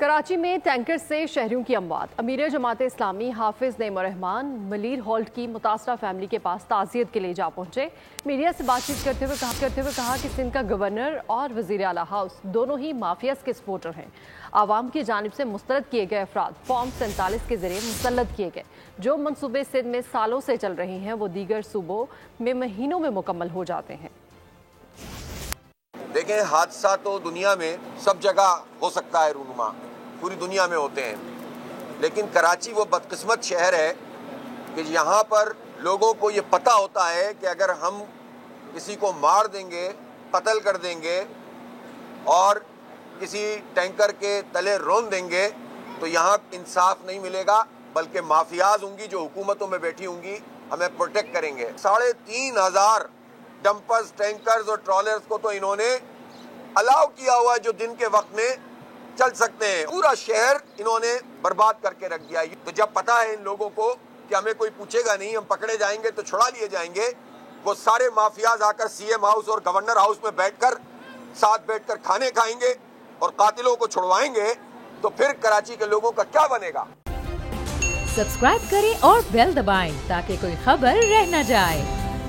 کراچی میں ٹینکر سے شہریوں کی اموات۔ امیر جماعت اسلامی حافظ نعیم الرحمان ملیر ہالٹ کی متاثرہ فیملی کے پاس تعزیت کے لیے جا پہنچے۔ میڈیا سے بات چیت کرتے ہوئے کہا کہ سندھ کا گورنر اور وزیر اعلیٰ ہاؤس دونوں ہی مافیاز کے سپورٹر ہیں۔ عوام کی جانب سے مسترد کیے گئے افراد فارم 47 کے ذریعے مسلط کیے گئے۔ جو منصوبے سندھ میں سالوں سے چل رہے ہیں وہ دیگر صوبوں میں مہینوں میں مکمل ہو جاتے ہیں۔ دیکھیں، حادثہ تو دنیا میں سب جگہ ہو سکتا ہے، رونما پوری دنیا میں ہوتے ہیں، لیکن کراچی وہ بدقسمت شہر ہے کہ یہاں پر لوگوں کو یہ پتہ ہوتا ہے کہ اگر ہم کسی کو مار دیں گے، قتل کر دیں گے اور کسی ٹینکر کے تلے رون دیں گے تو یہاں انصاف نہیں ملے گا، بلکہ مافیاز ہوں گی جو حکومتوں میں بیٹھی ہوں گی، ہمیں پروٹیکٹ کریں گے۔ 3500 ڈمپرز، ٹینکرز اور ٹرالرز کو تو انہوں نے الاؤ کیا ہوا ہے جو دن کے وقت میں چل سکتے ہیں۔ پورا شہر انہوں نے برباد کر کے رکھ دیا۔ تو جب پتا ہے ان لوگوں کو کہ ہمیں کوئی پوچھے گا نہیں، ہم پکڑے جائیں گے تو چھڑا لیے جائیں گے، وہ سارے مافیاز آ کر سی ایم ہاؤس اور گورنر ہاؤس میں بیٹھ کر ساتھ بیٹھ کر کھانے کھائیں گے اور قاتلوں کو چھڑوائیں گے، تو پھر کراچی کے لوگوں کا کیا بنے گا؟ سبسکرائب کریں اور بیل دبائیں تاکہ کوئی خبر رہ نہ جائے۔